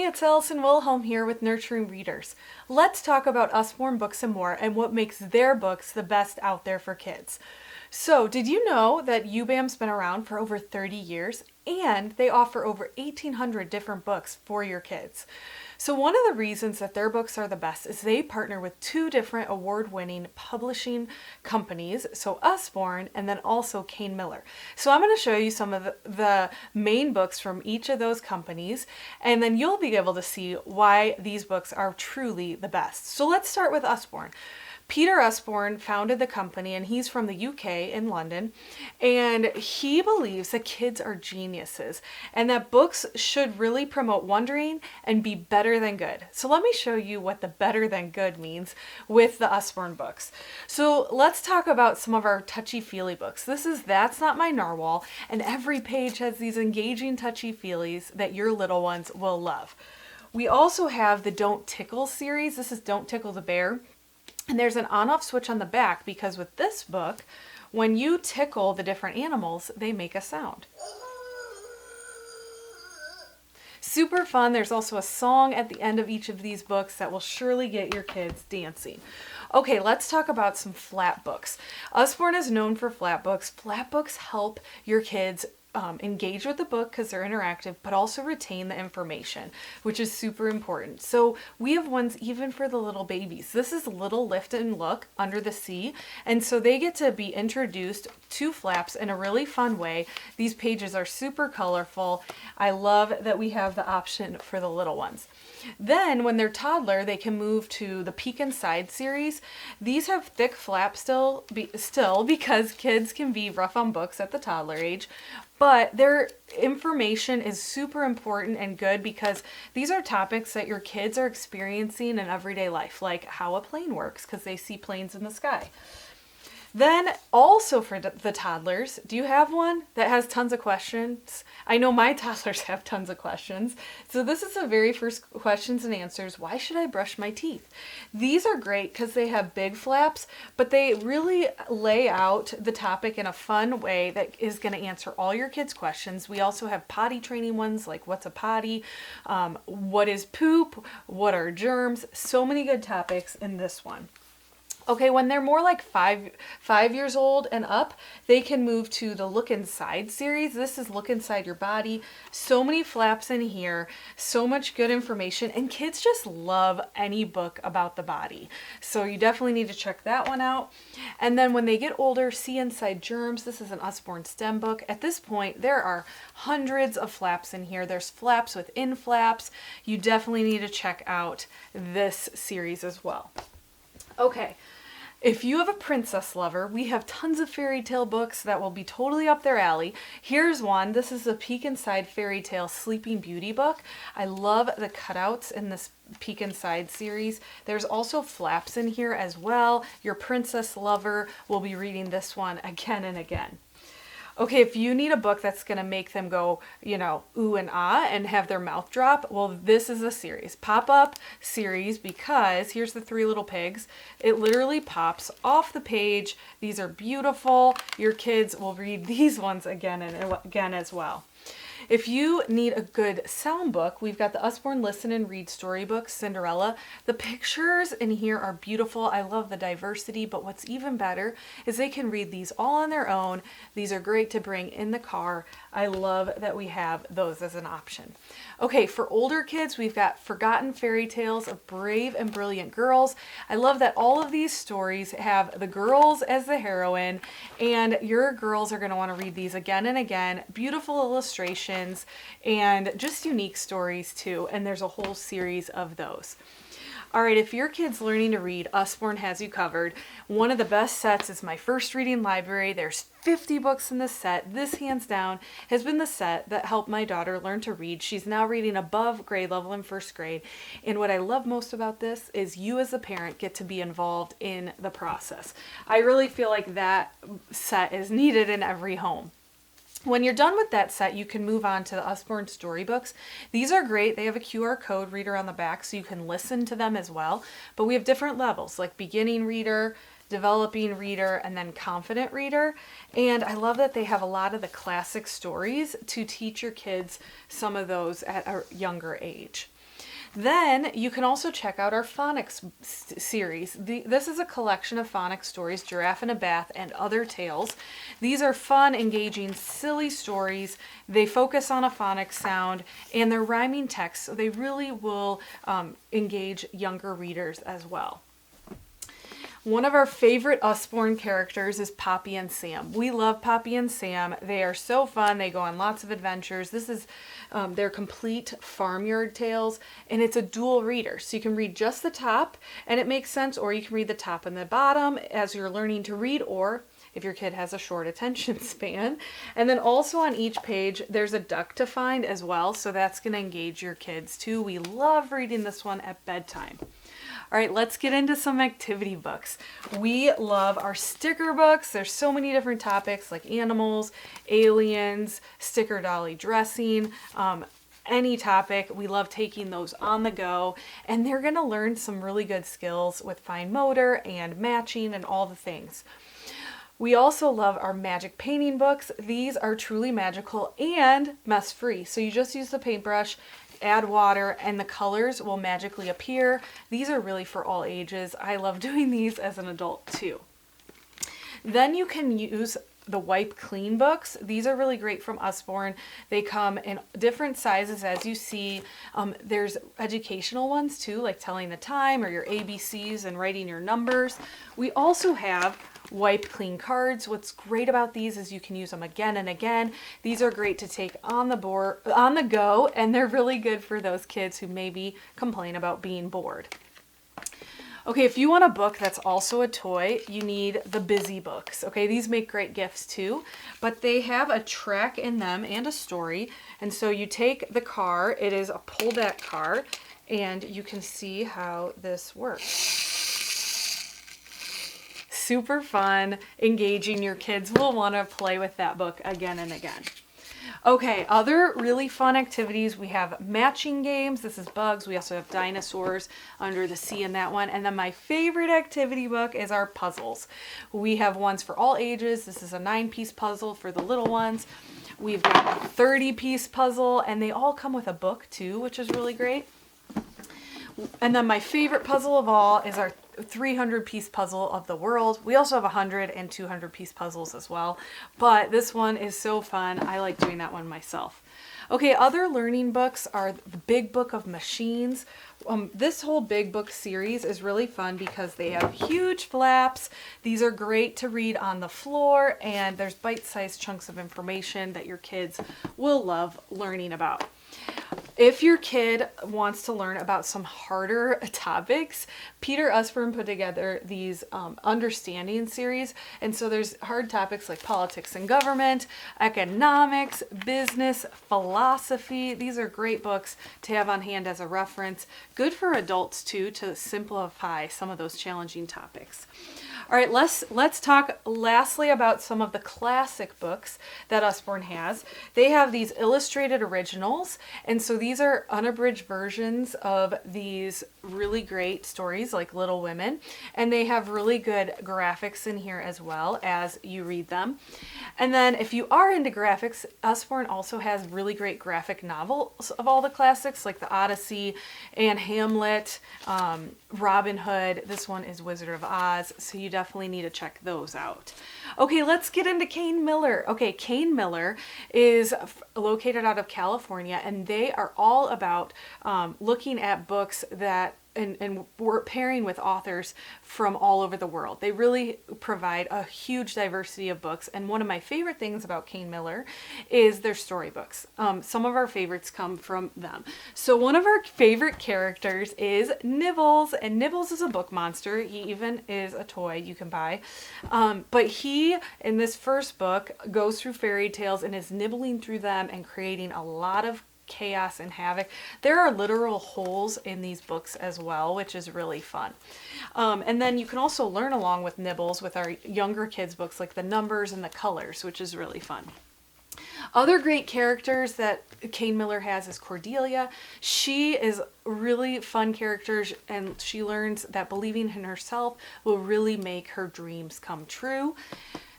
it's Allison Wilhelm here with Nurturing Readers. Let's talk about Usborne Books and More and what makes their books the best out there for kids. So, did you know that UBAM's been around for over 30 years and they offer over 1,800 different books for your kids? So one of the reasons that their books are the best is they partner with two different award-winning publishing companies, so Usborne and then also Kane Miller. So I'm going to show you some of the main books from each of those companies, and then you'll be able to see why these books are truly the best. So let's start with Usborne. Peter Usborne founded the company, and he's from the UK in London, and he believes that kids are geniuses and that books should really promote wondering and be better than good. So let me show you what the better than good means with the Usborne books. So let's talk about some of our touchy-feely books. This is That's Not My Narwhal, and every page has these engaging touchy-feelies that your little ones will love. We also have the Don't Tickle series. This is Don't Tickle the Bear. And there's an on-off switch on the back because with this book, when you tickle the different animals, they make a sound. Super fun. There's also a song at the end of each of these books that will surely get your kids dancing. Okay, let's talk about some flat books. Usborne is known for flat books. Flat books help your kids engage with the book because they're interactive, but also retain the information, which is super important. So we have ones even for the little babies. This is Little Lift and Look Under the Sea, and so they get to be introduced to flaps in a really fun way. These pages are super colorful. I love that we have the option for the little ones. Then when they're toddler, they can move to the Peek Inside series. These have thick flaps still because kids can be rough on books at the toddler age, but their information is super important and good because these are topics that your kids are experiencing in everyday life, like how a plane works because they see planes in the sky. Then also for the toddlers, do you have one that has tons of questions? I know my toddlers have tons of questions. So this is the very first questions and answers. Why should I brush my teeth? These are great because they have big flaps, but they really lay out the topic in a fun way that is going to answer all your kids' questions. We also have potty training ones like what's a potty, what is poop, what are germs, so many good topics in this one. Okay, when they're more like five years old and up, they can move to the Look Inside series. This is Look Inside Your Body. So many flaps in here, so much good information, and kids just love any book about the body. So you definitely need to check that one out. And then when they get older, See Inside Germs. This is an Usborne STEM book. At this point, there are hundreds of flaps in here. There's flaps within flaps. You definitely need to check out this series as well. Okay. If you have a princess lover, we have tons of fairy tale books that will be totally up their alley. Here's one. This is the Peek Inside Fairy Tale Sleeping Beauty book. I love the cutouts in this Peek Inside series. There's also flaps in here as well. Your princess lover will be reading this one again and again. Okay, if you need a book that's going to make them go, ooh and ah and have their mouth drop, well, this is a series. Pop-up series because here's the Three Little Pigs. It literally pops off the page. These are beautiful. Your kids will read these ones again and again as well. If you need a good sound book, we've got the Usborne Listen and Read storybook, Cinderella. The pictures in here are beautiful. I love the diversity, but what's even better is they can read these all on their own. These are great to bring in the car. I love that we have those as an option. Okay, for older kids, we've got Forgotten Fairy Tales of Brave and Brilliant Girls. I love that all of these stories have the girls as the heroine, and your girls are going to want to read these again and again. Beautiful illustrations and just unique stories too, and there's a whole series of those. All right, if your kid's learning to read, Usborne has you covered. One of the best sets is My First Reading Library. There's 50 books in this set. This, hands down, has been the set that helped my daughter learn to read. She's now reading above grade level in first grade. And what I love most about this is you as a parent get to be involved in the process. I really feel like that set is needed in every home. When you're done with that set, you can move on to the Usborne storybooks. These are great. They have a QR code reader on the back, so you can listen to them as well. But we have different levels, like beginning reader, developing reader, and then confident reader. And I love that they have a lot of the classic stories to teach your kids some of those at a younger age. Then you can also check out our phonics series. This is a collection of phonics stories, Giraffe in a Bath and Other Tales. These are fun, engaging, silly stories. They focus on a phonics sound and they're rhyming text, so they really will engage younger readers as well. One of our favorite Usborne characters is Poppy and Sam. We love Poppy and Sam. They are so fun. They go on lots of adventures. This is their complete farmyard tales, and it's a dual reader. So you can read just the top, and it makes sense, or you can read the top and the bottom as you're learning to read, or if your kid has a short attention span. And then also on each page, there's a duck to find as well, so that's going to engage your kids too. We love reading this one at bedtime. All right, let's get into some activity books. We love our sticker books. There's so many different topics like animals, aliens, sticker dolly dressing, any topic. We love taking those on the go, and they're going to learn some really good skills with fine motor and matching and all the things. We also love our magic painting books. These are truly magical and mess-free. So you just use the paintbrush, add water, and the colors will magically appear. These are really for all ages. I love doing these as an adult too. Then you can use the Wipe Clean books. These are really great from Usborne. They come in different sizes as you see. There's educational ones too, like telling the time or your ABCs and writing your numbers. We also have Wipe Clean cards. What's great about these is you can use them again and again. These are great to take on the go, and they're really good for those kids who maybe complain about being bored. Okay, if you want a book that's also a toy, you need the Busy books. Okay, these make great gifts too, but they have a track in them and a story. And so you take the car, it is a pullback car, and you can see how this works. Super fun, engaging. Your kids will want to play with that book again and again. Okay, other really fun activities. We have matching games. This is bugs. We also have dinosaurs under the sea in that one. And then my favorite activity book is our puzzles. We have ones for all ages. This is a 9-piece puzzle for the little ones. We've got a 30-piece puzzle, and they all come with a book too, which is really great. And then my favorite puzzle of all is our 300-piece puzzle of the world. We also have 100 and 200-piece puzzles as well, but this one is so fun. I like doing that one myself. Okay, other learning books are the Big Book of Machines. This whole Big Book series is really fun because they have huge flaps. These are great to read on the floor, and there's bite-sized chunks of information that your kids will love learning about. If your kid wants to learn about some harder topics, Peter Usborne put together these understanding series. And so there's hard topics like politics and government, economics, business, philosophy. These are great books to have on hand as a reference. Good for adults too, to simplify some of those challenging topics. All right, let's talk lastly about some of the classic books that Usborne has. They have these illustrated originals, and so these are unabridged versions of these really great stories like Little Women, and they have really good graphics in here as well as you read them. And then if you are into graphics, Usborne also has really great graphic novels of all the classics like The Odyssey and Hamlet, Robin Hood. This one is Wizard of Oz, so you definitely need to check those out. Okay, let's get into Kane Miller. Okay, Kane Miller is located out of California, and they are all about looking at books that and we're pairing with authors from all over the world. They really provide a huge diversity of books, and one of my favorite things about Kane Miller is their storybooks. Some of our favorites come from them. So one of our favorite characters is Nibbles, and Nibbles is a book monster. He even is a toy you can buy. But he, in this first book, goes through fairy tales and is nibbling through them and creating a lot of chaos and havoc. There are literal holes in these books as well, which is really fun. And then you can also learn along with Nibbles with our younger kids books like the numbers and the colors, which is really fun. Other great characters that Kane Miller has is Cordelia. She is really fun character, and she learns that believing in herself will really make her dreams come true.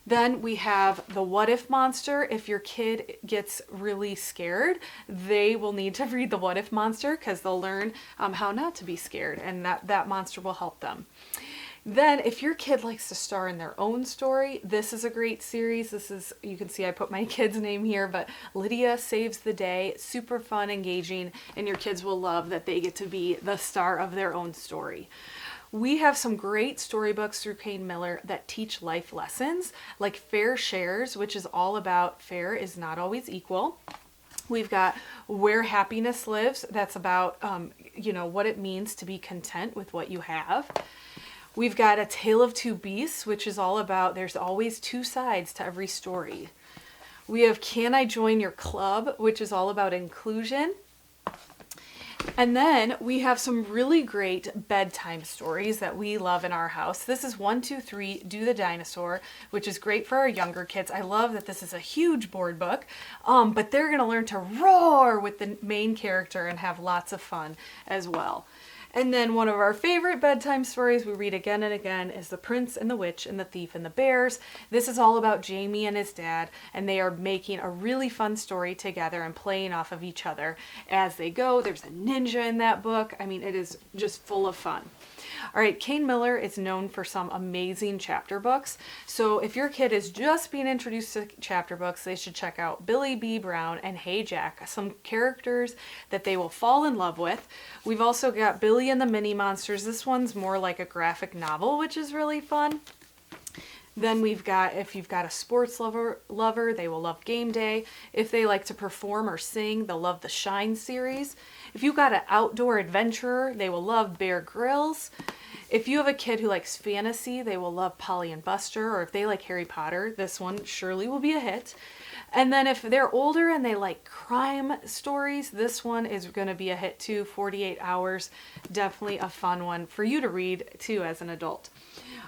Then we have the What If Monster. If your kid gets really scared, they will need to read the What If Monster because they'll learn how not to be scared, and that monster will help them. Then if your kid likes to star in their own story, this is a great series. This is, you can see I put my kid's name here, but Lydia Saves the Day. Super fun, engaging, and your kids will love that they get to be the star of their own story. We have some great storybooks through Kane Miller that teach life lessons, like Fair Shares, which is all about fair is not always equal. We've got Where Happiness Lives. That's about, what it means to be content with what you have. We've got A Tale of Two Beasts, which is all about there's always two sides to every story. We have Can I Join Your Club, which is all about inclusion. And then we have some really great bedtime stories that we love in our house. This is 1, 2, 3, Do the Dinosaur, which is great for our younger kids. I love that this is a huge board book, but they're going to learn to roar with the main character and have lots of fun as well. And then one of our favorite bedtime stories we read again and again is The Prince and the Witch and the Thief and the Bears. This is all about Jamie and his dad, and they are making a really fun story together and playing off of each other as they go. There's a ninja in that book. I mean, it is just full of fun. All right, Kane Miller is known for some amazing chapter books. So if your kid is just being introduced to chapter books, they should check out Billy B. Brown and Hey Jack, some characters that they will fall in love with. We've also got Billy and the Mini Monsters. This one's more like a graphic novel, which is really fun. Then we've got, if you've got a sports lover, they will love Game Day. If they like to perform or sing, they'll love the Shine series. If you've got an outdoor adventurer, they will love Bear Grylls. If you have a kid who likes fantasy, they will love Polly and Buster. Or if they like Harry Potter, this one surely will be a hit. And then if they're older and they like crime stories, this one is going to be a hit too. 48 Hours, definitely a fun one for you to read too as an adult.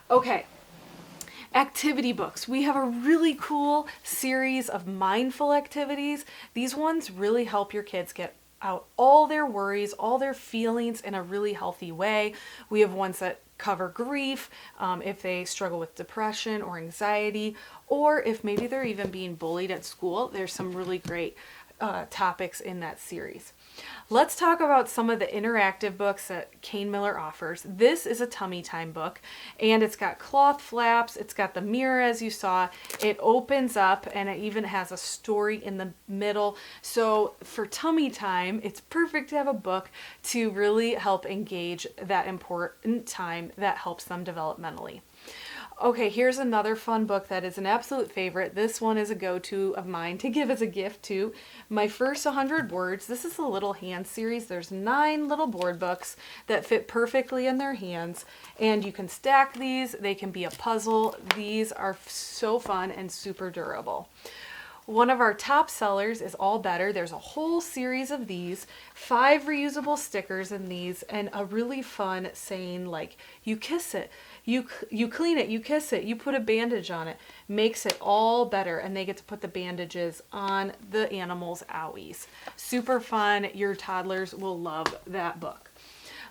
Okay. Activity books. We have a really cool series of mindful activities. These ones really help your kids get out all their worries, all their feelings in a really healthy way. We have ones that cover grief, if they struggle with depression or anxiety, or if maybe they're even being bullied at school. There's some really great topics in that series. Let's talk about some of the interactive books that Kane Miller offers. This is a tummy time book, and it's got cloth flaps. It's got the mirror, as you saw. It opens up, and it even has a story in the middle. So for tummy time, it's perfect to have a book to really help engage that important time that helps them developmentally. Okay, here's another fun book that is an absolute favorite. This one is a go-to of mine to give as a gift to My First 100 Words. This is a little hand series. There's 9 little board books that fit perfectly in their hands, and you can stack these. They can be a puzzle. These are so fun and super durable. One of our top sellers is All Better. There's a whole series of these, 5 reusable stickers in these, and a really fun saying like, you kiss it, you clean it, you kiss it, you put a bandage on it, makes it all better, and they get to put the bandages on the animals' owies. Super fun. Your toddlers will love that book.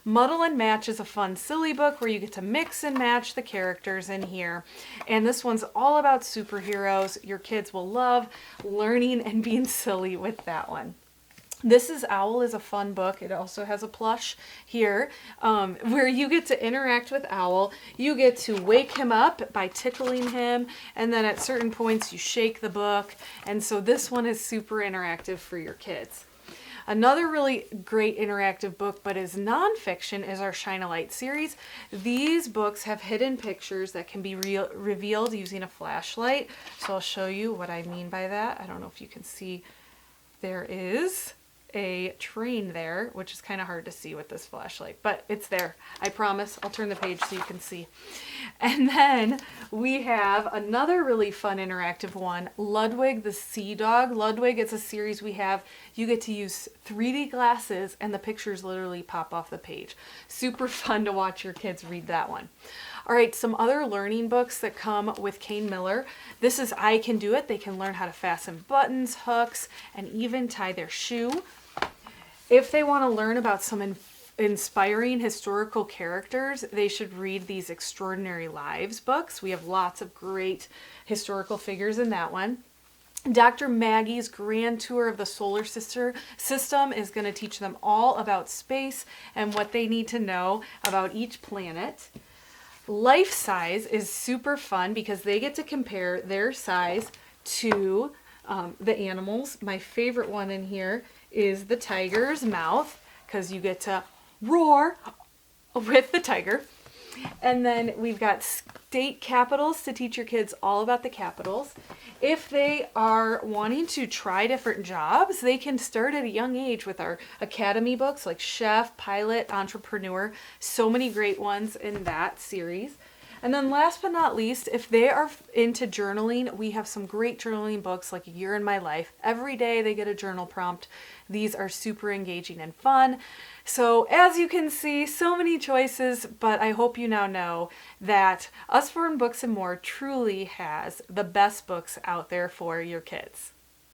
Muddle and Match is a fun, silly book where you get to mix and match the characters in here. And this one's all about superheroes. Your kids will love learning and being silly with that one. This is Owl is a fun book. It also has a plush here where you get to interact with Owl. You get to wake him up by tickling him, and then at certain points you shake the book. And so this one is super interactive for your kids. Another really great interactive book, but is nonfiction, is our Shine a Light series. These books have hidden pictures that can be revealed using a flashlight. So I'll show you what I mean by that. I don't know if you can see. There is a train there, which is kind of hard to see with this flashlight, but it's there. I promise. I'll turn the page so you can see. And then we have another really fun interactive one, Ludwig the Sea Dog. Ludwig, it's a series we have. You get to use 3D glasses and the pictures literally pop off the page. Super fun to watch your kids read that one. All right, some other learning books that come with Kane Miller. This is I Can Do It. They can learn how to fasten buttons, hooks, and even tie their shoe. If they want to learn about some inspiring historical characters, they should read these Extraordinary Lives books. We have lots of great historical figures in that one. Dr. Maggie's Grand Tour of the Solar System is going to teach them all about space and what they need to know about each planet. Life Size is super fun because they get to compare their size to the animals. My favorite one in here is the tiger's mouth, because you get to roar with the tiger. And then we've got state capitals to teach your kids all about the capitals. If they are wanting to try different jobs, they can start at a young age with our academy books like Chef, Pilot, Entrepreneur. So many great ones in that series. And then last but not least, if they are into journaling, we have some great journaling books like A Year in My Life. Every day they get a journal prompt. These are super engaging and fun. So as you can see, so many choices, but I hope you now know that Usborne Books and More truly has the best books out there for your kids.